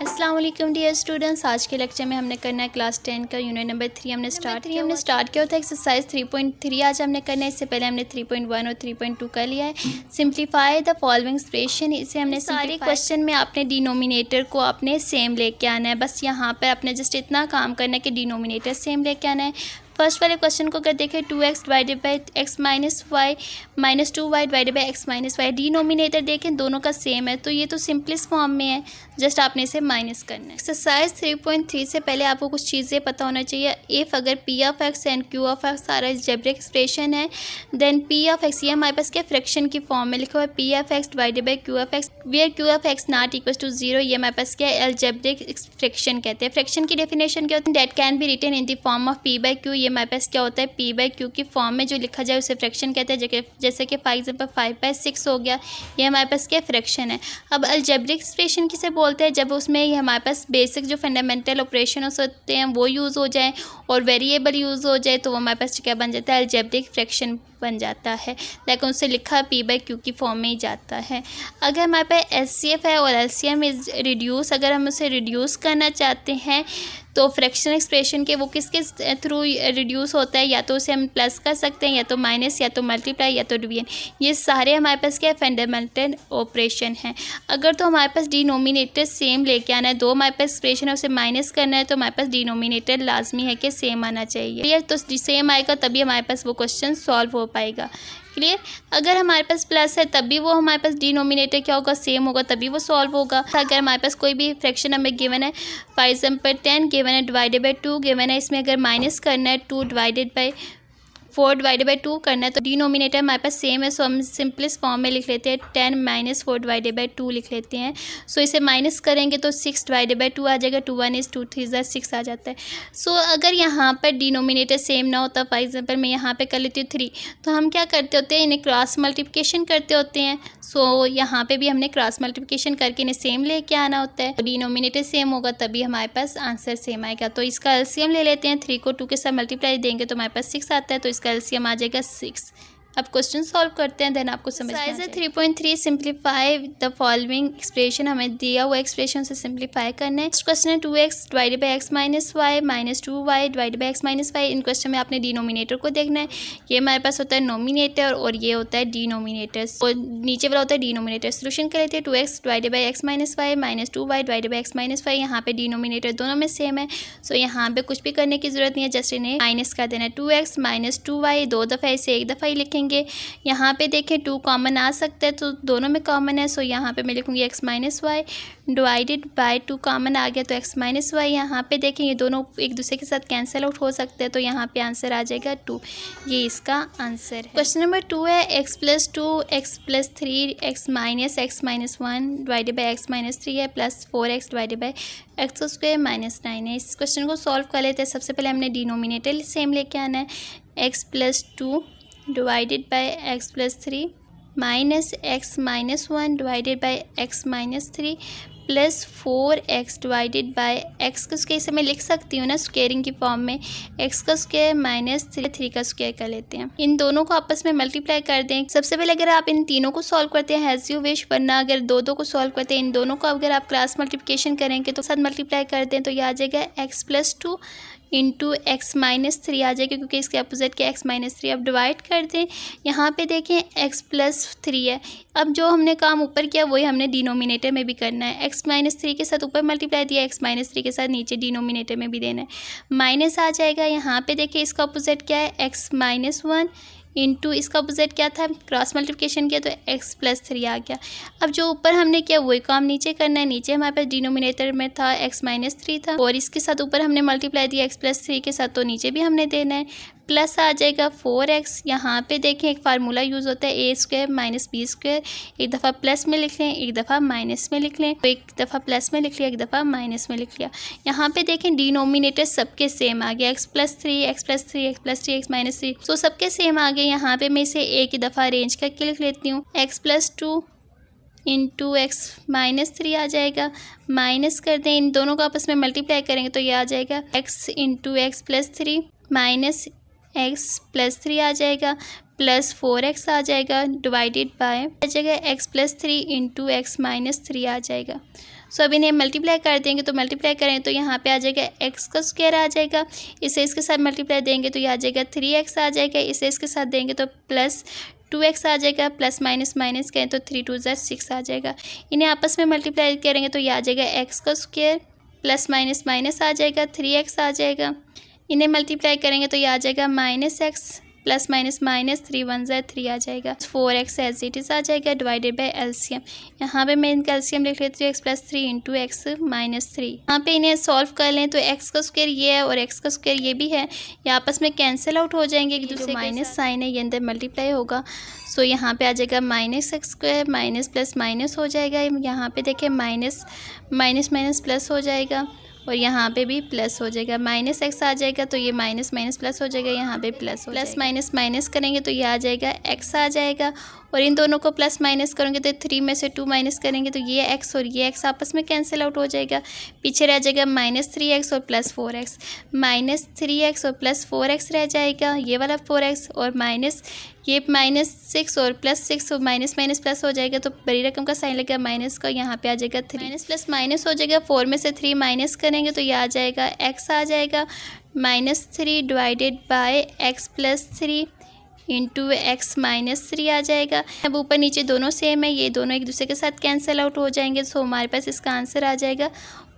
अस्सलाम वालेकुम dear students. आज के लेक्चर में हमने करना है क्लास 10 का यूनिट नंबर 3 हमने स्टार्ट किया होता है एक्सरसाइज 3.3 आज हमने करना है। इससे पहले हमने 3.1 और 3.2 कर लिया है। सिंप्लीफाई द फॉलोइंग एक्सप्रेशन, इसे हमने सारे क्वेश्चन में आपने डिनोमिनेटर को अपने सेम लेके आना है। बस यहाँ पर आपने जस्ट इतना काम करना है कि डिनोमिनेटर सेम लेके आना है। फर्स्ट वाले क्वेश्चन को अगर देखें 2x divided by x minus y minus 2y divided by x minus y, denominator देखें दोनों का सेम है तो ये तो सिंपलेस्ट फॉर्म में है, जस्ट आपने इसे माइनस करना है। एक्सरसाइज 3.3 से पहले आपको कुछ चीज़ें पता होना चाहिए। इफ़ अगर p of x and q of x सारा अलजेब्रिक एक्सप्रेशन है, देन p ऑफ एक्स ये हमारे पास क्या फ्रैक्शन की फॉर्म में लिखा हुआ है, p of x divided by q of x where q of x not equal to 0, ये हमारे पास क्या अलजेब्रिक फ्रैक्शन कहते हैं। फ्रैक्शन की डेफिनेशन क्या होती है, that can be written in the form of p by q, ये हमारे पास क्या होता है p बाई q की फॉर्म में जो लिखा जाए उसे फ्रैक्शन कहते हैं। जैसे कि फॉर एग्जांपल 5/6 हो गया, ये हमारे पास क्या फ्रैक्शन है। अब अलजेब्रिक एक्सप्रेशन किसे बोलते हैं, जब उसमें ये हमारे पास बेसिक जो फंडामेंटल ऑपरेशन होते हैं वो यूज़ हो जाए और वेरिएबल यूज़ हो जाए तो वो हमारे पास क्या बन जाता है, अलजेब्रिक फ्रैक्शन बन जाता है। लेकिन उससे लिखा p बाई q की फॉर्म में ही जाता है। अगर हमारे पास एचसीएफ है और एलसीएम इज रिड्यूस, अगर हम उसे रिड्यूस करना चाहते हैं तो फ्रैक्शन एक्सप्रेशन के वो किसके थ्रू रिड्यूस होता है, या तो उसे हम प्लस कर सकते हैं, या तो माइनस, या तो मल्टीप्लाई, या तो डिवीजन। ये सारे हमारे पास क्या है, फंडामेंटल ऑपरेशन हैं। अगर तो हमारे पास डिनोमिनेटर सेम लेके आना है, दो हमारे पास एक्सप्रेशन है उसे माइनस करना है तो हमारे पास डिनोमिनेटर लाजमी है कि सेम आना चाहिए। क्लियर, तो सेम आएगा तभी हमारे पास वो क्वेश्चन सॉल्व हो पाएगा। क्लियर, अगर हमारे पास प्लस है तभी वो हमारे पास डिनोमिनेटर क्या होगा, सेम होगा, तभी वो सॉल्व होगा। अगर हमारे पास कोई भी फ्रैक्शन हमें गिवन है, फॉर एग्जांपल 10 गिवन है डिवाइडेड बाई 2 गिवन है, इसमें अगर माइनस करना है 2 डिवाइडेड बाई 4 डिवाइडेड बाई 2 करना है तो डिनोमिनेटर हमारे पास सेम है, सो हम सिंपलेस्ट फॉर्म में लिख लेते हैं 10 माइनस 4 डिवाइडेड बाई 2 लिख लेते हैं। सो इसे माइनस करेंगे तो 6 डिवाइडेड बाई 2 आ जाएगा, 2 1 इज 2 3 इज 6 आ जाता है। सो अगर यहाँ पर डिनोमिनेटर सेम ना होता, फॉर एग्जांपल मैं यहाँ पे कर लेती हूँ 3, तो हम क्या करते होते हैं, इन्हें क्रॉस मल्टीप्लिकेशन करते होते हैं। सो यहाँ पे भी हमने क्रॉस मल्टीप्लिकेशन करके इन्हें सेम लेके आना होता है। डिनोमिनेटर सेम होगा तभी हमारे पास आंसर सेम आएगा। तो इसका एलसीएम ले लेते हैं, 3 को 2 के साथ मल्टीप्लाई देंगे तो हमारे पास 6 आता है, तो इसका एलसीएम आ जाएगा 6। अब क्वेश्चन सॉल्व करते हैं, देन आपको समझ में आ जाएगा। 3.3 सिंप्लीफाई द फॉलोइंग एक्सप्रेशन, हमें दिया हुआ एक्सप्रेशन से सिंप्लीफाई करना है। नेक्स्ट क्वेश्चन है 2x divided by x minus y minus 2y divided by x minus y. इन क्वेश्चन में आपने डिनोमिनेटर को देखना है, ये हमारे पास होता है नोमिनेटर और ये होता है डिनोमिनेटर, और नीचे वाला होता है डिनोमिनेटर। सोल्यूशन कर लेते हैं 2x divided by x minus y minus 2y divided by x minus y. यहाँ पे डिनोमिनेटर दोनों में सेम है, सो यहाँ पे कुछ भी करने की जरूरत नहीं है, जस्ट इन्हें माइनस कर देना है। 2x माइनस 2y, दो दफ़ा इसे एक दफ़ा ही लिखेंगे। यहाँ पे देखें 2 कॉमन आ सकता है तो दोनों में कॉमन है, सो यहाँ पे मैं लिखूँगी x minus y divided by 2 common आ गया तो x माइनस वाई। यहाँ पे देखें ये दोनों एक दूसरे के साथ कैंसिल आउट हो सकते हैं तो यहाँ पे आंसर आ जाएगा 2, ये इसका आंसर है। क्वेश्चन नंबर 2 है x plus 2 x plus 3 x minus 1 divided by x minus 3 है plus 4x divided by x square minus 9 है। इस क्वेश्चन को सॉल्व कर लेते हैं। सबसे पहले हमने डिनोमिनेटर सेम लेके आना है, x plus 2 divided by x plus 3 minus x minus 1 divided by x minus 3 plus 4x divided by x का स्क्वायर, इसे मैं लिख सकती हूँ ना स्क्वेयरिंग की फॉर्म में, x का स्क्वायर माइनस 3 का स्क्वायर कर लेते हैं। इन दोनों को आपस में मल्टीप्लाई कर दें। सबसे पहले अगर आप इन तीनों को सॉल्व करते हैं हैज़ यू विश, वरना अगर दो को सॉल्व करते हैं, इन दोनों को अगर आप क्रॉस मल्टीप्लिकेशन करेंगे तो साथ मल्टीप्लाई कर दें तो यह आ जाएगा x plus 2 into x minus 3 आ जाएगा, क्योंकि इसके अपोजिट के x माइनस 3। अब डिवाइड कर दें, यहाँ पे देखें x प्लस 3 है। अब जो हमने काम ऊपर किया वही हमने डिनोमिनेटर में भी करना है। x माइनस 3 के साथ ऊपर मल्टीप्लाई दिया, x माइनस 3 के साथ नीचे डिनोमिनेटर में भी देना है, माइनस आ जाएगा। यहाँ पे देखिए इसका अपोजिट क्या है, x माइनस 1 इंटू इसका अपोजिट क्या था, क्रॉस मल्टीप्लिकेशन किया तो x प्लस 3 आ गया। अब जो ऊपर हमने किया वही काम नीचे करना है। नीचे हमारे पास डिनोमिनेटर में था x माइनस 3 था और इसके साथ ऊपर हमने मल्टीप्लाई दिया x प्लस 3 के साथ, तो नीचे भी हमने देना है, प्लस आ जाएगा 4x। यहाँ पे देखें एक फार्मूला यूज़ होता है a square minus B square, एक दफ़ा प्लस में लिख लें एक दफ़ा माइनस में लिख लें, तो एक दफ़ा प्लस में लिख लिया एक दफ़ा माइनस में लिख लिया। यहाँ पे देखें डिनोमिनेटर सबके सेम आ गया, x plus 3 x plus 3 x plus 3 x minus 3, सो सबके सेम आ गए। यहाँ पे मैं इसे एक ही दफ़ा अरेंज करके लिख लेती हूँ, x plus 2 into x minus 3 आ जाएगा, माइनस कर दें, इन दोनों को आपस में मल्टीप्लाई करेंगे तो ये आ जाएगा x into x plus 3 minus x plus 3 आ जाएगा, प्लस 4x आ जाएगा डिवाइडेड बाय आ जाएगा x plus 3 into x minus 3 आ जाएगा। सो अब इन्हें मल्टीप्लाई कर देंगे तो मल्टीप्लाई करें तो यहाँ पे आ जाएगा x का स्क्वायर आ जाएगा, इसे इसके साथ मल्टीप्लाई देंगे तो ये आ जाएगा 3x आ जाएगा, इसे इसके साथ देंगे तो प्लस 2x आ जाएगा, प्लस माइनस माइनस करें तो 3 2 6 आ जाएगा। इन्हें आपस में मल्टीप्लाई करेंगे तो ये आ जाएगा x का स्क्वायर प्लस माइनस माइनस आ जाएगा 3x आ जाएगा। इन्हें मल्टीप्लाई करेंगे तो ये आ जाएगा minus x plus minus minus 3 1 3 आ जाएगा। 4x एज इट इज़ आ जाएगा डिवाइडेड बाय एलसीएम। यहाँ पे मैं इनका एलसीएम लिख लेती हूँ x plus 3 into x minus 3। यहाँ पे इन्हें सॉल्व कर लें तो x का स्क्वायर ये है और x का स्क्वायर ये भी है, ये आपस में कैंसिल आउट हो जाएंगे। एक दूसरे माइनस साइन है ये अंदर मल्टीप्लाई होगा। सो यहाँ पे आ जाएगा minus x square minus plus minus हो जाएगा। यहाँ पे देखिए माइनस माइनस माइनस प्लस हो जाएगा और यहाँ पे भी प्लस हो जाएगा। माइनस एक्स आ जाएगा तो ये माइनस माइनस प्लस हो जाएगा, यहाँ पे प्लस माइनस माइनस करेंगे तो ये आ जाएगा एक्स आ जाएगा और इन दोनों को प्लस माइनस करेंगे तो 3 में से 2 माइनस करेंगे तो ये एक्स और ये एक्स आपस में कैंसिल आउट हो जाएगा। पीछे रह जाएगा माइनस 3x और प्लस 4x, माइनस 3x और प्लस 4x रह जाएगा ये वाला 4x और माइनस ये माइनस 6 और प्लस 6 और माइनस माइनस प्लस हो जाएगा तो बड़ी रकम का साइन लगेगा माइनस का, यहाँ पे आ जाएगा 3 माइनस प्लस माइनस हो जाएगा। 4 में से 3 माइनस करेंगे तो ये आ जाएगा x आ जाएगा minus 3 divided by x plus 3 into x minus 3 आ जाएगा। अब ऊपर नीचे दोनों सेम है, ये दोनों एक दूसरे के साथ कैंसिल आउट हो जाएंगे। सो हमारे पास इसका आंसर आ जाएगा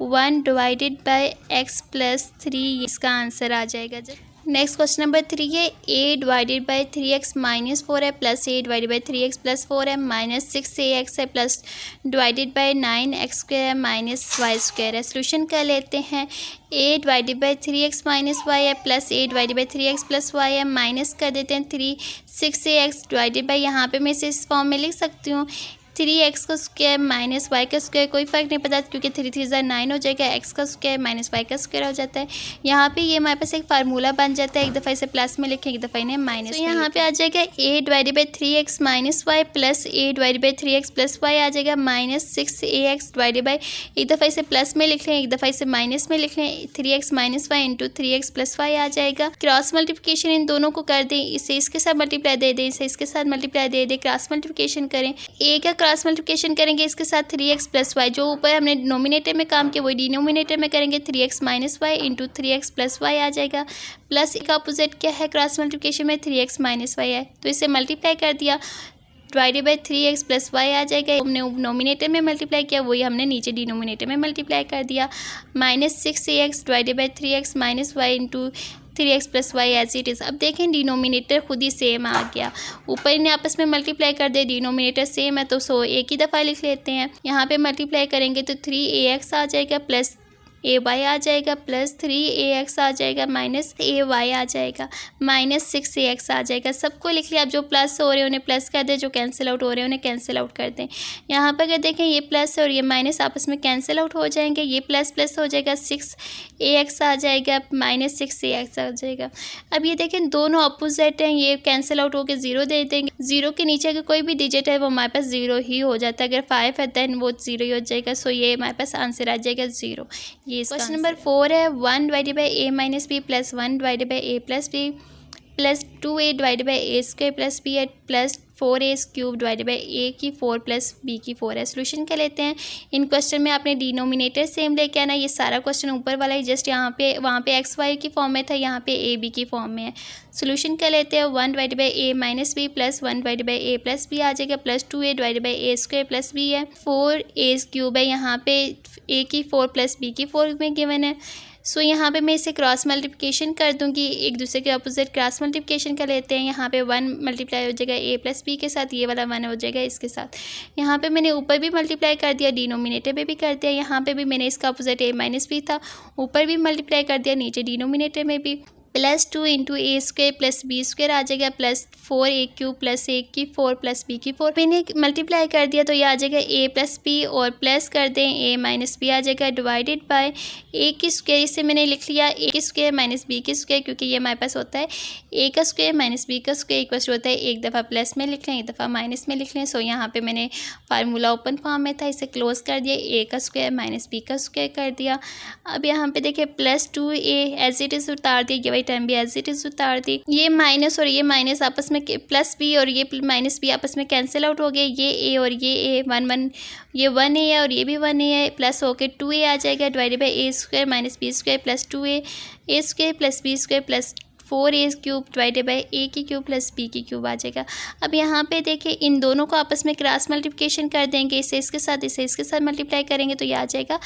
1 डिवाइडेड बाय x प्लस 3, इसका आंसर आ जाएगा। नेक्स्ट क्वेश्चन नंबर 3 है a divided by 3x minus 4 है plus a divided by 3x plus 4 है माइनस 6ax है plus divided by 9x square है माइनस y स्क्वायर है। सोल्यूशन कर लेते हैं। a divided by 3x minus y है plus a divided by 3x plus y है, माइनस कर देते हैं 6ax डिवाइडेड बाई, यहाँ पे मैं इसे इस फॉर्म में लिख सकती हूँ 3x का स्क्वायर माइनस y का स्क्वायर, कोई फ़र्क नहीं पड़ता क्योंकि 3 3 9 हो जाएगा, x का स्क्वायर माइनस y का स्क्वायर हो जाता है। यहाँ पे ये हमारे पास एक फार्मूला बन जाता है, एक दफ़ा इसे प्लस में लिखें एक दफ़ा इन्हें माइनस। तो यहाँ पे आ जाएगा a divided by 3x minus y plus a divided by 3x plus y आ जाएगा माइनस 6ax डिवाइडेड बाई, एक दफ़ा इसे प्लस में लिख लें एक दफ़ा इसे माइनस में लिख लें 3x minus y into 3x plus y आ जाएगा। क्रॉस मल्टीप्लिकेशन इन दोनों को कर दें, इसे इसके साथ मल्टीप्लाई दे दें, इसे इसके साथ मल्टीप्लाई दे दें, क्रॉस मल्टीप्लिकेशन करें। a का क्रॉस मल्टीप्लिकेशन करेंगे इसके साथ 3x प्लस वाई, जो ऊपर हमने डिनोमिनेटर में काम किया वही डिनोमिनेटर में करेंगे 3x minus y into 3x plus y आ जाएगा। प्लस का अपोजिट क्या है क्रॉस मल्टीप्लिकेशन में 3x माइनस वाई है तो इसे मल्टीप्लाई कर दिया divided by 3x plus y आ जाएगा। हमने नोमिनेटर में मल्टीप्लाई किया वही हमने नीचे डिनोमिनेटर में मल्टीप्लाई कर दिया। Minus 6ax divided by 3x minus y into 3x plus y as it is. अब देखें डिनोमिनेटर खुद ही सेम आ गया, ऊपर इन्हें आपस में मल्टीप्लाई कर दे, डिनोमिनेटर सेम है तो सो एक ही दफ़ा लिख लेते हैं। यहाँ पे मल्टीप्लाई करेंगे तो 3ax आ जाएगा प्लस ay आ जाएगा प्लस 3ax आ जाएगा माइनस ay आ जाएगा माइनस 6ax आ जाएगा। सबको लिख लिया। अब जो प्लस हो रहे हैं उन्हें प्लस कर दें, जो कैंसिल आउट हो रहे हैं उन्हें कैंसिल आउट कर दें। यहाँ पर अगर देखें ये प्लस और ये माइनस आपस में कैंसिल आउट हो जाएंगे, ये प्लस प्लस हो जाएगा 6ax आ जाएगा माइनस 6ax आ जाएगा। अब ये देखें दोनों अपोजिट हैं, ये कैंसिल आउट होकर 0 दे देंगे। 0 के नीचे अगर कोई भी डिजिट है वो हमारे पास 0 ही हो जाता है, अगर 5 है दैन वो 0 ही हो जाएगा। सो ये हमारे पास आंसर आ जाएगा 0। ये क्वेश्चन नंबर 4 है 1 divided by a minus B plus 1 divided by a plus B plus 2a divided by a square plus B plus 4a cube divided by a की 4 प्लस b की 4 है। सोल्यूशन कर लेते हैं। इन question में आपने denominator same लेके आना। ये सारा क्वेश्चन ऊपर वाला ही जस्ट यहाँ पे वहाँ पे एक्स वाई की फॉर्म में था, यहाँ पे a b की फॉर्म में है। सोल्यूशन कर लेते हैं। 1 divided by a minus B plus 1 divided by a plus b आ जाएगा plus 2a divided by a square plus b है। 4a क्यूब है, यहाँ पे a की 4 प्लस b की 4 में गिवन है। सो यहाँ पे मैं इसे क्रॉस मल्टीप्लिकेशन कर दूँगी, एक दूसरे के अपोजिट क्रॉस मल्टीप्लिकेशन कर लेते हैं। यहाँ पे 1 मल्टीप्लाई हो जाएगा a प्लस बी के साथ, ये वाला 1 हो जाएगा इसके साथ। यहाँ पे मैंने ऊपर भी मल्टीप्लाई कर दिया, डिनोमिनेटर पे भी कर दिया। यहाँ पे भी मैंने इसका अपोजिट a माइनस बी था, ऊपर भी मल्टीप्लाई कर दिया, नीचे डिनोमिनेटर में भी। प्लस 2 इंटू ए स्क्वायर प्लस बी स्क्वायर आ जाएगा plus 4a cube plus a की 4 प्लस b की 4। मैंने मल्टीप्लाई कर दिया तो ये आ जाएगा a प्लस बी और प्लस कर दें a माइनस बी आ जाएगा डिवाइडेड बाय a की स्क्वायर, इसे मैंने लिख लिया a की स्क्वायर माइनस b की स्क्वायर, क्योंकि ये हमारे पास होता है a का स्क्वायर माइनस b का स्क्वायर इक्वल होता है एक दफ़ा प्लस में लिख लें एक दफ़ा माइनस में लिख लें। सो यहाँ पे मैंने फार्मूला ओपन फॉर्म में था, इसे क्लोज कर दिया, a का स्क्वायर माइनस b का स्क्वायर कर दिया। अब यहाँ पे देखिए plus 2a as it is उतार दिया, y time B as it is उतार दी। ये माइनस और ये माइनस आपस में प्लस बी और ये माइनस बी आपस में कैंसिल आउट हो गए। ये ए और ये ए 1 ये 1 ए है और ये भी 1 ए है, प्लस होके 2 ए आ जाएगा divided by a square minus B square plus 2 a square plus B square plus 4 a cube divided by a की क्यूब प्लस बी की क्यूब आ जाएगा। अब यहाँ पे देखिए इन दोनों को आपस में क्रॉस मल्टीप्लिकेशन कर देंगे, इसे इसके साथ मल्टीप्लाई करेंगे तो ये आ जाएगा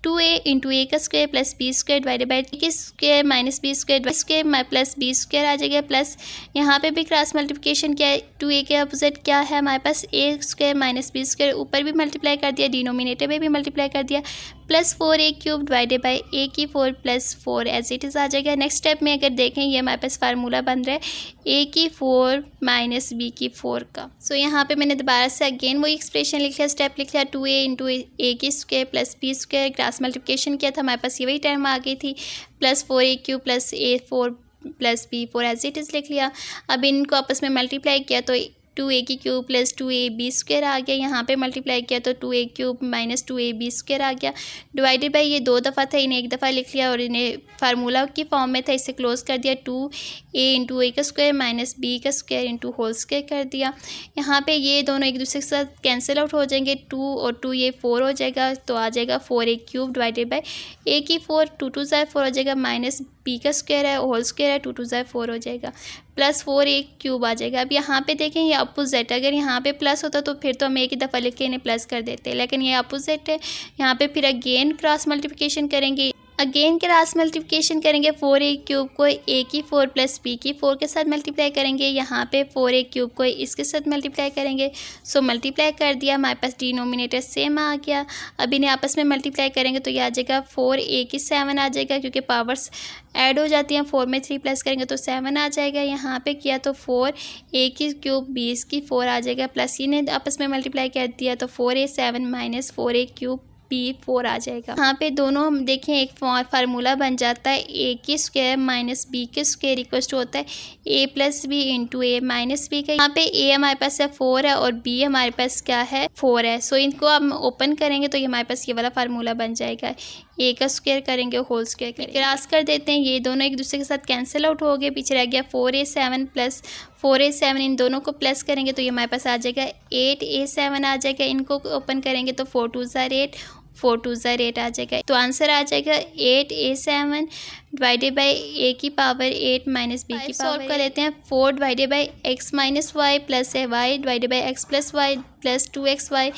2a इंटू ए का square plus B square divided by a square minus B square plus B square आ जाएगा। प्लस यहाँ पे भी क्रॉस मल्टीप्लिकेशन किया है, 2a के अपोजिट क्या है हमारे पास ए स्क्वायर माइनस बी स्क्वायर, ऊपर भी मल्टीप्लाई कर दिया, डिनोमिनेटर में भी मल्टीप्लाई कर दिया, plus 4a cube divided by a की 4 प्लस 4 एज इट इज़ आ जाएगा। नेक्स्ट स्टेप में अगर देखें ये हमारे पास फार्मूला बन रहा है ए की 4 माइनस बी की 4 का। सो यहाँ पे मैंने दोबारा से अगेन वही एक्सप्रेशन लिख लिया, स्टेप लिख लिया 2a इंटू ए की square plus B square, cross multiplication किया था हमारे पास ये वही टर्म आ गई थी, plus 4a cube plus A 4 plus B 4 as it is लिख लिया। अब इनको आपस में मल्टीप्लाई किया तो 2a की cube plus 2a b square आ गया, यहाँ पे मल्टीप्लाई किया तो 2a cube minus 2a b square आ गया, डिवाइडेड बाई ये 2 दफ़ा था, इन्हें एक दफ़ा लिख लिया और इन्हें फार्मूला की फॉर्म में था, इसे क्लोज कर दिया 2a इंटू ए का स्क्वायर माइनस बी का स्क्वायर इंटू होल स्क्वायर कर दिया। यहाँ पे ये दोनों एक दूसरे के साथ कैंसिल आउट हो जाएंगे, 2 और 2 ये 4 हो जाएगा तो आ जाएगा 4a cube divided by a की 4, 2 2 ज़ाय 4 हो जाएगा, माइनस बी का स्क्वायर है होल स्क्वायर है, 2 2 ज़ाय 4 हो जाएगा, प्लस 4a क्यूब आ जाएगा। अब यहाँ पे देखें ये अपोजिट, अगर यहाँ पे प्लस होता तो फिर तो हम एक ही दफ़ा लिख के इन्हें प्लस कर देते, लेकिन ये अपोजिट है, यहाँ पे फिर अगेन क्रॉस मल्टीप्लिकेशन करेंगे, अगेन क्रॉस मल्टीप्लिकेशन करेंगे, 4a क्यूब को ए की 4 प्लस बी की 4 के साथ मल्टीप्लाई करेंगे, यहाँ पे 4a क्यूब को इसके साथ मल्टीप्लाई करेंगे, सो मल्टीप्लाई कर दिया, हमारे पास डिनोमिनेटर सेम आ गया। अब इन्हें आपस में मल्टीप्लाई करेंगे तो ये आ जाएगा 4a की 7 आ जाएगा, क्योंकि पावर्स ऐड हो जाती हैं, 4 में 3 प्लस करेंगे तो 7 आ जाएगा। यहाँ पे किया तो 4a की क्यूब 20 की 4 आ जाएगा, प्लस इन्हें आपस में मल्टीप्लाई कर दिया तो 4a 7 minus 4a cube B 4 आ जाएगा। यहाँ पे दोनों हम देखें एक फार्मूला बन जाता है, ए की स्क्वायर माइनस बी के स्क्वायर इक्वल टू होता है ए प्लस बी इंटू ए माइनस बी का। यहाँ पे ए हमारे पास है 4 है और बी हमारे पास क्या है 4 है, सो इनको हम ओपन करेंगे तो ये हमारे पास ये वाला फार्मूला बन जाएगा, ए का स्क्वायर करेंगे होल स्क्वायर करेंगे, क्रॉस कर देते हैं, ये दोनों एक दूसरे के साथ कैंसिल आउट हो गए, पीछे रह गया 4a7 प्लस 4a7, इन दोनों को प्लस करेंगे तो ये हमारे पास आ जाएगा 8a7 आ जाएगा, इनको ओपन करेंगे तो 4 2 ज़ार 8 4 2 ज़ार 8 आ जाएगा, तो आंसर आ जाएगा 8a7 डिवाइडेड बाई ए की पावर 8 माइनस बी की पावर। सॉल्व कर लेते हैं, 4 divided by x minus y plus है y divided by x plus y plus 2xy,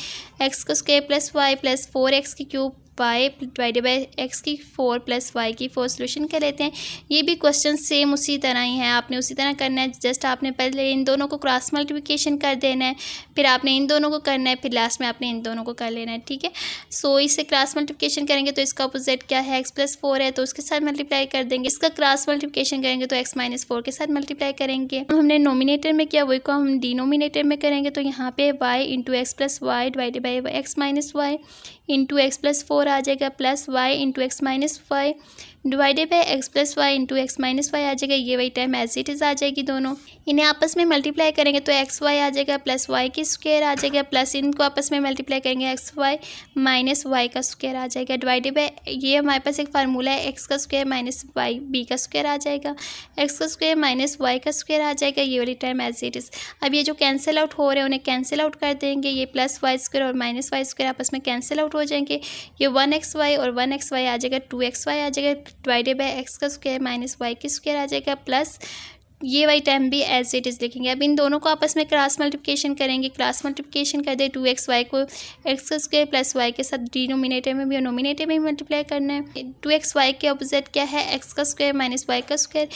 x का square plus y plus 4x की cube y divided by x की 4 plus Y की 4 solution कर लेते हैं। ये भी क्वेश्चन सेम उसी तरह ही है, आपने उसी तरह करना है, जस्ट आपने पहले इन दोनों को क्रॉस मल्टीप्लिकेशन कर देना है, फिर आपने इन दोनों को करना है, फिर लास्ट में आपने इन दोनों को कर लेना है, ठीक है। सो इसे क्रॉस मल्टीप्लिकेशन करेंगे तो इसका अपोजिट क्या है, एक्स प्लस 4 है तो उसके साथ मल्टीप्लाई कर देंगे, इसका क्रॉस मल्टीप्लिकेशन करेंगे तो एक्स माइनस 4 के साथ मल्टीप्लाई करेंगे। हमने नोमिनेटर में किया वही को हम डिनोमिनेटर में करेंगे, तो यहाँ पे y into x plus y divided by x minus y into x plus 4 आ जाएगा, plus y into x minus y divided by x plus y into x minus y आ जाएगा, ये वही टाइम एज इट इज़ आ जाएगी दोनों, इन्हें आपस में मल्टीप्लाई करेंगे तो एक्स वाई आ जाएगा प्लस वाई की स्क्वायर आ जाएगा, प्लस इनको आपस में मल्टीप्लाई करेंगे एक्स वाई माइनस वाई का स्क्वायर आ जाएगा, डिवाइडेड बाई ये हमारे पास एक फार्मूला है एक्स का स्क्वायर माइनस वाई बी का स्क्वायर आ जाएगा, एक्स का स्क्वायर माइनस वाई का स्क्वायर आ जाएगा, ये वाली टाइम एज इट इज़। अब ये जो कैंसिल आउट हो रहे हैं उन्हें कैंसिल आउट कर देंगे, ये प्लस वाई स्क्वायर और माइनस वाई स्क्वायर आपस में कैंसिल आउट हो जाएंगे, ये 1xy और 1xy आ जाएगा 2xy आ जाएगा, डिवाइडेड बाई एक्स का स्क्वायर माइनस वाई की स्क्वायर आ जाएगा, प्लस ये वाई टाइम भी एज इट इज़ लिखेंगे। अब इन दोनों को आपस में क्रॉस मल्टीप्लिकेशन करेंगे, क्रॉस मल्टीप्लिकेशन कर दे 2xy को एक्स का स्क्वायर प्लस वाई के साथ डिनोमिनेटर में भी और नोमिनेटर में भी मल्टीप्लाई करना है। 2xy के अपोजिट क्या है, एक्स का स्क्वायर माइनस वाई का स्क्वायर,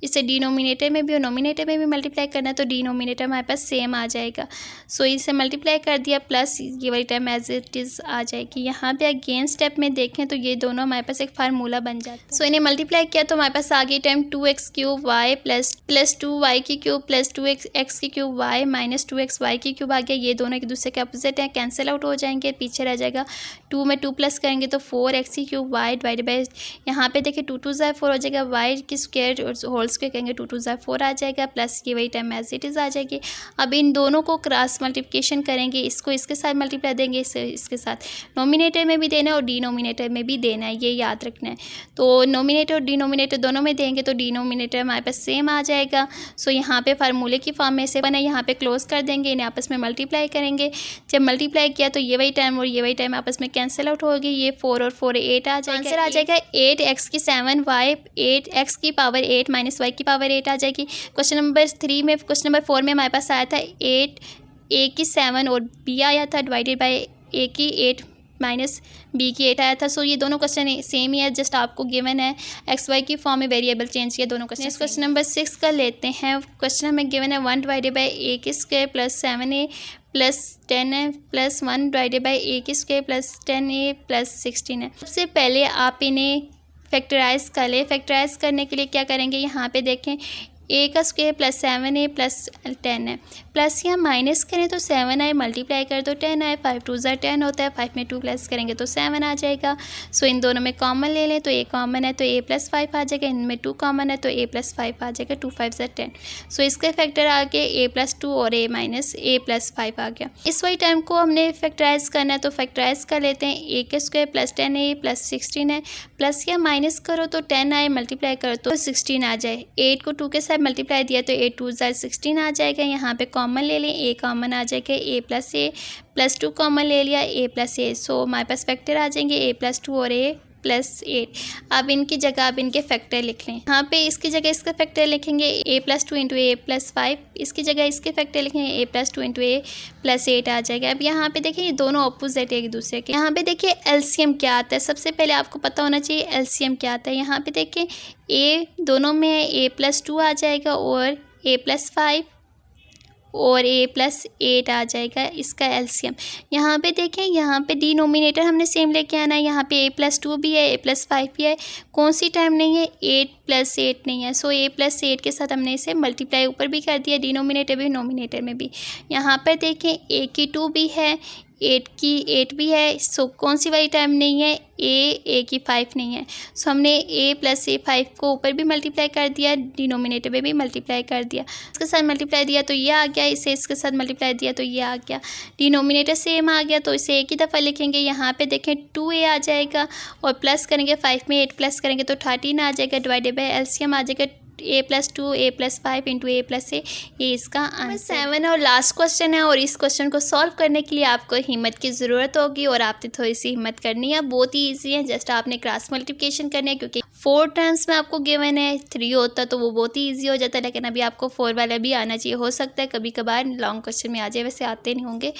इसे डिनोमिनेटर में भी और नोमिनेटर में भी मल्टीप्लाई करना है, तो डिनोमिनेटर हमारे पास सेम आ जाएगा, सो इसे मल्टीप्लाई कर दिया, प्लस ये वाली टाइम एज इट इज़ आ जाएगी। यहाँ पे अगेन स्टेप में देखें तो ये दोनों हमारे पास एक फार्मूला बन जाता है, सो इन्हें मल्टीप्लाई किया तो हमारे पास आ गई time 2x cube Y plus 2y की क्यूब प्लस 2x की क्यूब वाई माइनस 2xy की क्यूब आ गया, ये दोनों एक दूसरे के अपोजिट हैं, कैंसिल आउट हो जाएंगे, पीछे रह जाएगा 2 में 2 प्लस करेंगे तो 4x की क्यूब वाई डिवाइडेड बाई यहाँ पे देखिए 2 2 ज़ाय 4 हो जाएगा, वाई की स्क्वायर और होल होल स्क्वायर करेंगे 2 2 ज़ार 4 आ जाएगा, प्लस ये वही टाइम एज इट इज़ आ जाएगी। अब इन दोनों को क्रॉस मल्टीप्लिकेशन करेंगे, इसको इसके साथ मल्टीप्लाई देंगे, इसके साथ नोमिनेटर में भी देना है और डिनोमिनेटर में भी देना है, ये याद रखना है। तो नोमिनेटर और डिनोमिनेटर दोनों में देंगे तो डिनोमिनेटर हमारे पास सेम आ जाएगा। सो यहाँ पे फार्मूले की फॉर्म में से बना, यहाँ पे क्लोज कर देंगे, इन्हें आपस में मल्टीप्लाई करेंगे। जब मल्टीप्लाई किया तो ये वही टाइम और ये वही टाइम आपस में कैंसिल आउट होगी, ये 4 और 4 8 आ जाएगा। आंसर आ जाएगा 8x की 7 y 8x की पावर 8 माइनस y की पावर 8 आ जाएगी। क्वेश्चन नंबर 4 में हमारे पास आया था 8 a की 7 और b आया था डिवाइडेड बाय a की 8 माइनस b की 8 आया था। सो ये दोनों क्वेश्चन सेम ही है, जस्ट आपको गिवन है एक्स वाई की फॉर्म में वेरिएबल चेंज किया दोनों क्वेश्चन। क्वेश्चन नंबर 6 का लेते हैं। क्वेश्चन हमें गिवन है 1 डिवाइडेड बाई ए की स्क्वायर प्लस 7a प्लस 10 है प्लस 1 डिवाइडेड बाई ए की स्क्वायर प्लस 10a प्लस 16 है। सबसे पहले आप इन्हें फैक्टराइज कर लें। फैक्टराइज करने के लिए क्या करेंगे, यहाँ पे देखें ए का स्क्वायर प्लस 7a प्लस 10 है, प्लस या माइनस करें तो 7 आए, मल्टीप्लाई कर तो 10 आए, 5 2 ज़ार 10 होता है, 5 में 2 प्लस करेंगे तो 7 आ जाएगा। सो इन दोनों में कॉमन ले लें तो a कॉमन है तो a प्लस 5 आ जाएगा, इनमें 2 कॉमन है तो a प्लस 5 आ जाएगा, 2 5 ज़ार 10। सो इसका फैक्टर आ गया a प्लस 2 और a माइनस a प्लस 5 आ गया। इस वही टाइम को हमने फैक्टराइज करना है तो फैक्टराइज कर लेते हैं। a का स्क्वायर प्लस 10a प्लस 16 है, प्लस या माइनस करो तो 10 आए, मल्टीप्लाई करो तो 16 आ जाए। 8 को 2 के साथ मल्टीप्लाई दिया तो 8 2 ज़ार 16 आ जाएगा। यहाँ पे कॉमन ले लें, a कॉमन आ जाएगा, a प्लस 2 कॉमन ले लिया, a प्लस a। सो हमारे पास फैक्टर आ जाएंगे a प्लस 2 और a प्लस 8। अब इनकी जगह आप इनके फैक्टर लिख लें। यहाँ पे इसकी जगह इसका फैक्टर लिखेंगे a plus 2 into a plus 5, इसकी जगह इसके फैक्टर लिखेंगे a plus 2 into a plus 8 आ जाएगा। अब यहाँ पे देखिए ये दोनों ऑपोजिट है एक दूसरे के। यहाँ पे देखिए एलसीएम क्या आता है, सबसे पहले आपको पता होना चाहिए एलसीएम क्या आता है। यहाँ पे देखिए a दोनों में है, a प्लस 2 आ जाएगा और a प्लस 5 और a प्लस 8 आ जाएगा, इसका एलसीएम। यहाँ पे देखें, यहाँ पे डिनोमिनेटर हमने सेम लेके आना है। यहाँ पे a प्लस 2 भी है, a प्लस 5 भी है, कौन सी टर्म नहीं है, 8 प्लस 8 नहीं है। सो a प्लस 8 के साथ हमने इसे मल्टीप्लाई ऊपर भी कर दिया, डिनोमिनेटर भी नोमिनेटर में भी। यहाँ पर देखें a की 2 भी है, 8 की 8 भी है। सो कौन सी वाली टर्म नहीं है, a की 5 नहीं है। सो हमने a प्लस a 5 को ऊपर भी मल्टीप्लाई कर दिया, डिनोमिनेटर में भी मल्टीप्लाई कर दिया। इसके साथ मल्टीप्लाई दिया तो ये आ गया, इसे इसके साथ मल्टीप्लाई दिया तो ये आ गया। डिनोमिनेटर सेम आ गया तो इसे एक ही दफ़ा लिखेंगे। यहाँ पे देखें 2a आ जाएगा और प्लस करेंगे 5 में 8 प्लस करेंगे तो 13 आ जाएगा, डिवाइडेड बाय एलसीएम आ जाएगा a plus 2 a plus 5 into a plus a। ये इसका आंसर 7 और लास्ट क्वेश्चन है। और इस क्वेश्चन को सॉल्व करने के लिए आपको हिम्मत की ज़रूरत होगी और आपने थोड़ी सी हिम्मत करनी है। बहुत ही ईजी है, जस्ट आपने क्रॉस मल्टीप्लिकेशन करनी है, क्योंकि 4 टर्म्स में आपको गिवन है, 3 होता तो वो बहुत ही ईजी हो जाता है, लेकिन अभी आपको 4 वाला भी आना चाहिए। हो सकता है कभी कभार लॉन्ग क्वेश्चन में आ जाए, वैसे आते नहीं होंगे,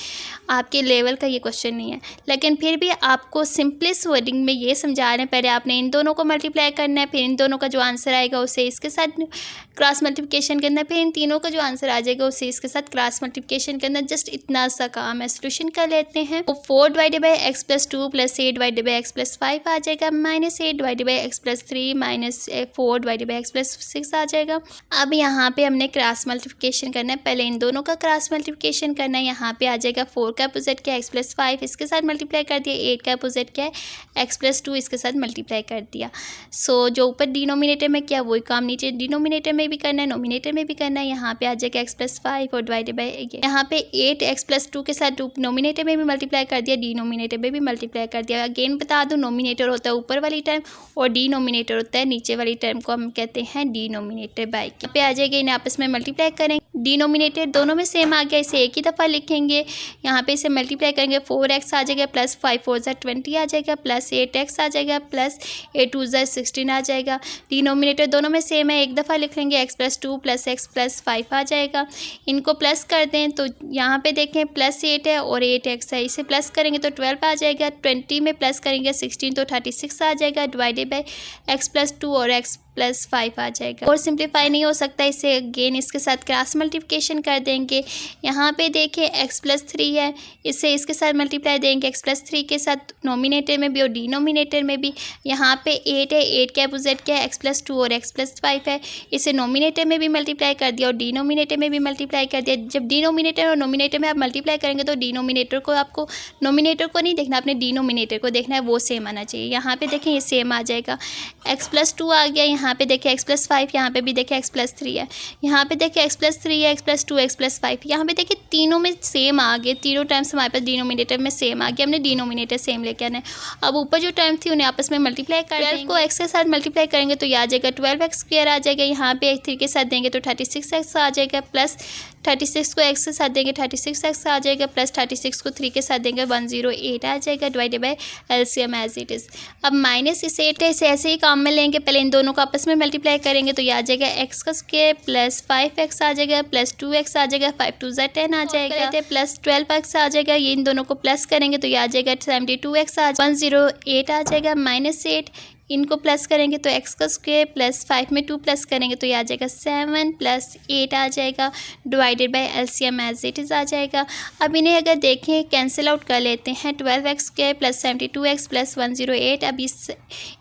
आपके लेवल का ये क्वेश्चन नहीं है, लेकिन फिर भी आपको सिंपलेस्ट वर्डिंग में ये समझा रहे हैं। पहले आपने इन दोनों को मल्टीप्लाई करना है, फिर इन दोनों का जो आंसर आएगा उसे इसके साथ क्रॉस मल्टीप्लिकेशन करना है, फिर इन तीनों का जो आंसर आ जाएगा उसे इसके साथ क्रॉस मल्टीप्लिकेशन करना है। जस्ट इतना सा काम है। सोल्यूशन कर लेते हैं। तो 4 divided by x plus 2 plus 8 divided by x plus 5 आ जाएगा, minus 8 divided by x plus 3 minus 4 divided by x plus 6 आ जाएगा। अब यहाँ पे हमने क्रॉस मल्टीप्लिकेशन करना है, पहले इन दोनों का क्रॉस मल्टीप्लिकेशन करना है। यहाँ पे आ जाएगा 4 का अपोजिट क्या है, एक्स प्लस 5, इसके साथ मल्टीप्लाई कर दिया। 8 का अपोजिट क्या है, एक्स प्लस 2, इसके साथ मल्टीप्लाई कर दिया। सो जो ऊपर डिनोमिनेटर में क्या वही काम नीचे डिनोमिनेटर में भी करना है, नोमिनेटर में भी करना है। यहाँ पे आ जाएगा एक्स प्लस 5 और डिवाइडेड बाई यहाँ पे 8 एक्स प्लस 2 के साथ नोमिनेटर में भी मल्टीप्लाई कर दिया, डिनोमिनेटर में भी मल्टीप्लाई कर दिया। अगेन बता दूं, नोमिनेटर होता है ऊपर वाली टर्म और डिनोमिनेटर होता है नीचे वाली टर्म को हम कहते हैं डिनोमिनेटर बाई। यहाँ पे आ जाएगा, इन्हें आपस में मल्टीप्लाई करें, डिनोमिनेटर दोनों में सेम आ गया, इसे एक ही दफ़ा लिखेंगे। यहाँ पे इसे मल्टीप्लाई करेंगे, 4x आ जाएगा प्लस 5 4 ज़ार 20 आ जाएगा, प्लस 8x आ जाएगा, प्लस 8 2 ज़ार 16 आ जाएगा। डिनोमिनेटर दोनों में सेम है, एक दफ़ा लिख लेंगे, x plus 2 plus x plus 5 आ जाएगा। इनको प्लस कर दें तो यहाँ पे देखें प्लस 8 है और 8x है, इसे प्लस करेंगे तो 12 आ जाएगा। 20 में प्लस करेंगे 16 तो 36 आ जाएगा, डिवाइडेड बाई x प्लस 2 और x प्लस 5 आ जाएगा। और सिंप्लीफाई नहीं हो सकता, इसे अगेन इसके साथ क्रॉस मल्टीप्लिकेशन कर देंगे। यहाँ पे देखिए x प्लस 3 है, इसे इसके साथ मल्टीप्लाई देंगे, x प्लस 3 के साथ नोमिनेटर में भी और डिनोमिनेटर में भी। यहाँ पे 8 है, 8 के अपोजिट क्या है, x प्लस 2 और x प्लस 5 है, इसे नोमिनेटर में भी मल्टीप्लाई कर दिया और डिनोमिनेटर में भी मल्टीप्लाई कर दिया। जब डिनोमिनेटर और नोमिनेटर में आप मल्टीप्लाई करेंगे तो डिनोमिनेटर को आपको नोमिनेटर को नहीं देखना, आपने डिनोमिनेटर को देखना है, वो सेम आना चाहिए। यहाँ पे देखें ये सेम आ जाएगा, एक्स प्लस 2 आ गया, यहाँ पे देखिए एक्स प्लस 5, यहाँ पे भी देखिए एक्स प्लस 3 है, यहाँ पे देखिए एक्स प्लस 3 है, एक्स प्लस 2, एक्स प्लस 5, यहाँ पे देखिए तीनों में सेम आ गए, तीनों टर्म्स हमारे पास डिनोमिनेटर में सेम आ गया, हमने डिनोमिनेटर सेम लेके आना है। अब ऊपर जो टर्म थी उन्हें आपस में मल्टीप्लाई कर देंगे, 12 को एक्स के साथ मल्टीप्लाई करेंगे तो यह आ जाएगा 12x² आ जाएगा, यहाँ पे 3 के साथ देंगे तो 36x आ जाएगा, प्लस 36 को x के साथ देंगे 36x आ जाएगा, प्लस 36 को 3 के साथ देंगे 108 आ जाएगा, divided by LCM as it is. अब माइनस इस 8 है, इसे ऐसे ही काम में लेंगे, पहले इन दोनों को आपस में मल्टीप्लाई करेंगे तो यह आ जाएगा x का स्क्वायर प्लस 5x आ जाएगा, प्लस 2x आ जाएगा, 5 2 10 आ जाएगा, प्लस 12x आ जाएगा, ये इन दोनों को प्लस करेंगे तो यह आ जाएगा 72x आ 108 आ जाएगा, माइनस 8 इनको प्लस करेंगे तो x का स्क्वायर प्लस 5 में 2 प्लस करेंगे तो ये आ जाएगा 7 प्लस 8 आ जाएगा, divided by LCM as it is आ जाएगा। अब इन्हें अगर देखें कैंसिल आउट कर लेते हैं, 12x² प्लस 72x प्लस 108, अब इस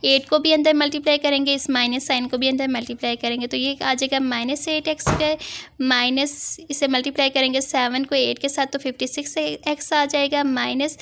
8 को भी अंदर मल्टीप्लाई करेंगे, इस माइनस साइन को भी अंदर मल्टीप्लाई करेंगे तो ये आ जाएगा माइनस 8x², माइनस इसे मल्टीप्लाई करेंगे 7 को 8 के साथ तो 56x आ जाएगा, माइनस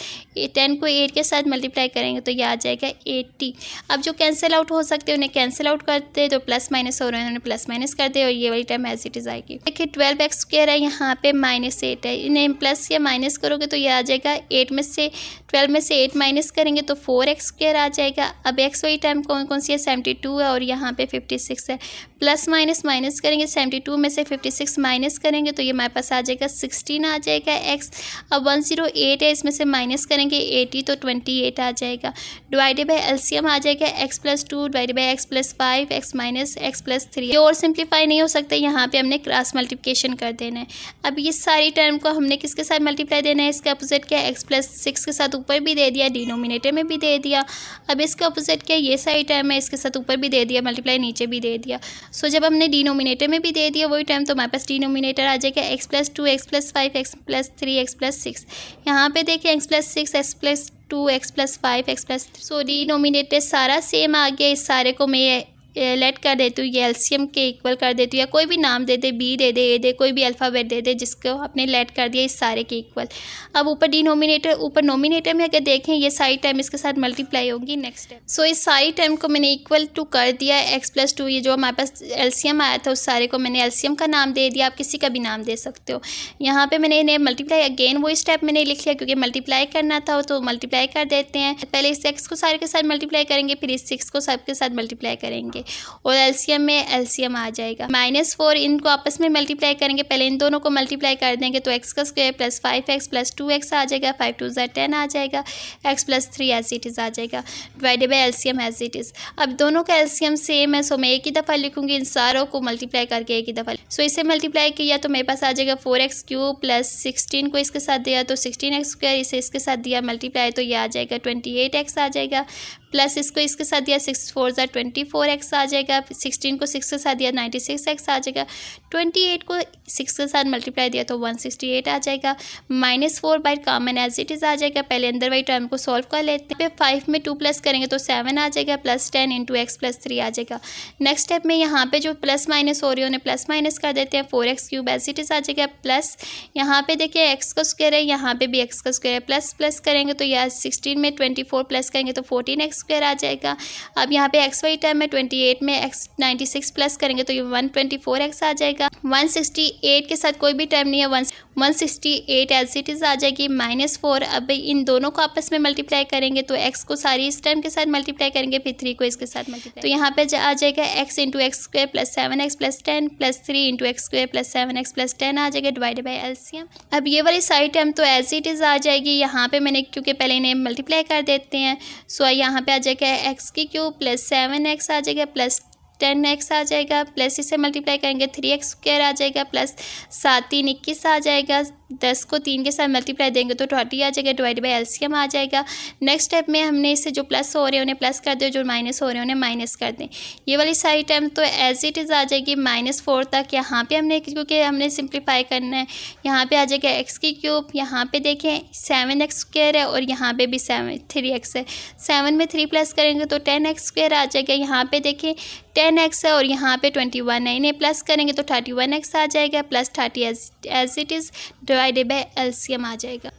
10 को 8 के साथ मल्टीप्लाई करेंगे तो यह आ जाएगा 80। अब जो कैंसिल आउट हो सकते हैं उन्हें कैंसिल आउट करते तो प्लस माइनस हो रहे हैं, उन्हें प्लस माइनस कर दे और ये वाली टर्म एज इट इज़ आएगी। देखिए 12x² है, यहाँ पे माइनस 8 है, इन्हें प्लस या माइनस करोगे तो ये आ जाएगा 8 में से 12 में से 8 माइनस करेंगे तो 4x² आ जाएगा। अब x वाली टर्म कौन कौन सी है, 72 है और यहाँ पे 56 है, प्लस माइनस माइनस करेंगे, 72 में से 56 माइनस करेंगे तो ये हमारे पास आ जाएगा 16 आ जाएगा x। अब 108 है, इसमें से माइनस करेंगे 80 तो 28 आ जाएगा, डिवाइडेड बाय एलसीएम आ जाएगा x plus 2 divided by x plus 5 x minus x plus 3। ये और सिंप्लीफाई नहीं हो सकता, यहाँ पे हमने क्रॉस मल्टीप्लिकेशन कर देना है। अब ये सारी टर्म को हमने किसके साथ मल्टीप्लाई देना है, इसका अपोजिट क्या है, x प्लस 6 के साथ ऊपर भी दे दिया, डिनोमिनेटर में भी दे दिया। अब इसका अपोजिट क्या है, ये सारी टर्म है, इसके साथ ऊपर भी दे दिया, मल्टीप्लाई नीचे भी दे दिया। सो जब हमने डिनोमिनेटर में भी दे दिया वही टर्म तो हमारे पास डिनोमिनेटर आ जाएगा x plus 2 x plus 5 x plus 3 x plus 6। यहाँ पे देखिए x plus 6 x plus 2 x plus 5 x plus, सो डिनोमिनेटर सारा सेम आ गया। इस सारे को मैं लेट कर देती हूँ, ये एलसीएम के इक्वल कर देती हूँ, या कोई भी नाम दे दे, बी दे दे, ए दे, कोई भी अल्फ़ाबेट दे दे जिसको आपने लेट कर दिया इस सारे के इक्वल। अब ऊपर डिनोमिनेटर, ऊपर नोमिनेटर में अगर देखें ये सारी टर्म इसके साथ मल्टीप्लाई होंगी नेक्स्ट टाइम। सो इस सारी टर्म को मैंने इक्वल टू कर दिया, x प्लस 2 ये जो हमारे पास एलसीएम आया था उस सारे को मैंने एलसीएम का नाम दे दिया, आप किसी का भी नाम दे सकते हो। यहाँ पर मैंने इन्हें मल्टीप्लाई अगेन वही स्टेप मैंने लिख लिया क्योंकि मल्टीप्लाई करना था तो मल्टीप्लाई कर देते हैं। पहले इस x को सारे के साथ मल्टीप्लाई करेंगे, फिर इस 6 को सबके साथ मल्टीप्लाई करेंगे और एलसीएम में एलसीएम आ जाएगा। -4 इनको आपस में मल्टीप्लाई करेंगे, पहले इन दोनों को मल्टीप्लाई कर देंगे तो x का square plus 5x plus 2x आ जाएगा, 5 2 10 आ जाएगा, x plus 3 as it is आ जाएगा, divided by LCM as it is. अब दोनों का एलसीएम सेम है सो मैं एक ही दफ़ा लिखूंगी, इन सारों को मल्टीप्लाई करके एक ही दफ़ा। सो इसे मल्टीप्लाई किया तो मेरे पास आ जाएगा 4x³ प्लस 16 को इसके साथ दिया तो 16x², इसे इसके साथ दिया मल्टीप्लाई तो ये आ जाएगा 28x आ जाएगा, प्लस इसको इसके साथ दिया 6 4 24x आ जाएगा, 16 को 6 के साथ दिया 96x आ जाएगा, 28 को 6 के साथ मल्टीप्लाई दिया तो 168 आ जाएगा, -4 by common as it is आ जाएगा। पहले अंदर वाली टर्म को सॉल्व कर लेते हैं, 5 में 2 प्लस करेंगे तो 7 आ जाएगा, प्लस 10 इंटू x प्लस 3 आ जाएगा। नेक्स्ट स्टेप में यहाँ पे जो प्लस माइनस हो रही है उन्हें प्लस माइनस कर देते हैं, 4x³ एज इट इज़ आ जाएगा, प्लस यहाँ पे देखिए x का स्क्वायर है, यहाँ पे भी x का स्क्वायर है, प्लस प्लस करेंगे तो यह 16 में 24 प्लस करेंगे तो 14x² आ जाएगा। अब यहाँ पे x वाली टर्म है, 28 में x 96 प्लस करेंगे तो ये 124x आ जाएगा, 168 के साथ कोई भी टर्म नहीं है, 168 एज इट इज़ आ जाएगी, -4। अब इन दोनों को आपस में मल्टीप्लाई करेंगे तो x को सारी इस टर्म के साथ मल्टीप्लाई करेंगे, फिर 3 को इसके साथ मल्टीप्लाई तो यहाँ पे आ जाएगा x into x square plus 7x plus 10 plus 3 into x square plus 7x plus 10 आ जाएगा, डिवाइडेड बाई एलसीएम। अब ये वाली सारी टर्म तो एज इट इज़ आ जाएगी, यहाँ पे मैंने क्योंकि पहले इन्हें मल्टीप्लाई कर देते हैं सो यहाँ पे आ जाएगा x³ प्लस 7x आ जाएगा प्लस 10x आ जाएगा, प्लस इसे मल्टीप्लाई करेंगे 3x² आ जाएगा, प्लस 7 3 21 आ जाएगा, 10 को 3 के साथ मल्टीप्लाई देंगे तो 30 आ जाएगा, डिवाइड बाई एलसीएम आ जाएगा। नेक्स्ट स्टेप में हमने इसे जो प्लस हो रहे हैं उन्हें प्लस कर दें, जो माइनस हो रहे हैं उन्हें माइनस कर दें। ये वाली सारी टर्म तो एज इट इज़ आ जाएगी -4 तक। यहाँ पे हमने क्योंकि हमने सिंप्लीफाई करना है, यहाँ पे आ जाएगा x³, यहाँ पे देखें 7x² है और यहाँ पे भी 3x है, 7 में 3 प्लस करेंगे तो 10x² आ जाएगा, यहाँ पे देखें 10x है और यहाँ पे 21 है, इन्हें प्लस करेंगे तो 31x आ जाएगा, plus 30 as it is, divided by LCM आ जाएगा।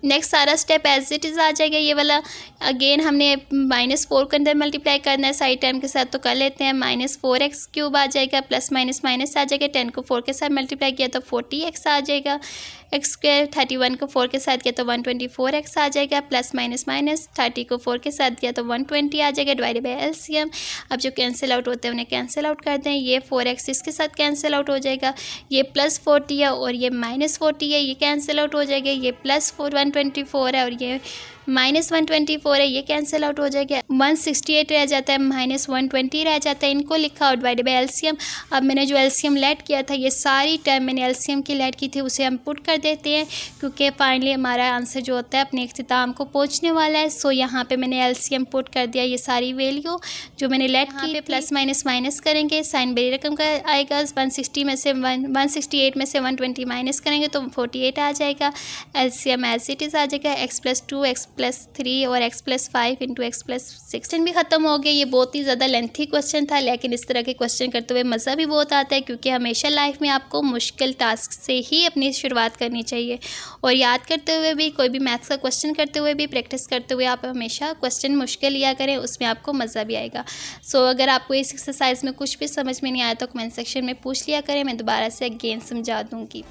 नेक्स्ट सारा स्टेप एज इट इज़ आ जाएगा ये वाला। अगेन हमने -4 के अंदर मल्टीप्लाई करना है साइड टर्म के साथ, तो कर लेते हैं। -4x³ आ जाएगा, प्लस माइनस माइनस आ जाएगा। 10 को 4 के साथ मल्टीप्लाई किया तो 40x आ जाएगा। x², 31 को 4 के साथ किया तो 124x आ जाएगा। प्लस माइनस माइनस 30 को 4 के साथ किया तो 120 आ जाएगा। Divided by LCM. अब जो कैंसिल आउट होते हैं उन्हें कैंसिल आउट कर दें। ये 4x इसके साथ कैंसिल आउट हो जाएगा। ये +40 है और ये -40 है, ये कैंसिल आउट हो जाएगा। ये +124 है और ये -124 है, ये कैंसिल आउट हो जाएगा। 168 रह जाता है, -120 रह जाता है। इनको लिखा और डिवाइडेड बाय एलसीएम। अब मैंने जो एलसीएम लेट किया था, ये सारी टर्म मैंने एलसीएम की लेट की थी, उसे हम पुट कर देते हैं क्योंकि फाइनली हमारा आंसर जो होता है अपने इख्तिताम को पहुंचने वाला है। सो यहाँ पे मैंने एलसीएम पुट कर दिया, ये सारी वैल्यू जो मैंने लेट की पे प्लस माइनस माइनस करेंगे। साइन बड़ी रकम का आएगा। 168 में से 120 माइनस करेंगे तो 48 आ जाएगा। एलसीएम एज इट इज़ आ जाएगा। x+2 x+3 और x+5 × x+16 भी ख़त्म हो गया। ये बहुत ही ज़्यादा लेंथी क्वेश्चन था, लेकिन इस तरह के क्वेश्चन करते हुए मज़ा भी बहुत आता है क्योंकि हमेशा लाइफ में आपको मुश्किल टास्क से ही अपनी शुरुआत करनी चाहिए। और याद करते हुए भी, कोई भी मैथ्स का क्वेश्चन करते हुए भी, प्रैक्टिस करते हुए आप हमेशा क्वेश्चन मुश्किल लिया करें, उसमें आपको मज़ा भी आएगा। सो अगर आपको इस एक्सरसाइज में कुछ भी समझ में नहीं आया तो कमेंट सेक्शन में पूछ लिया करें, मैं दोबारा से अगेन समझा दूँगी।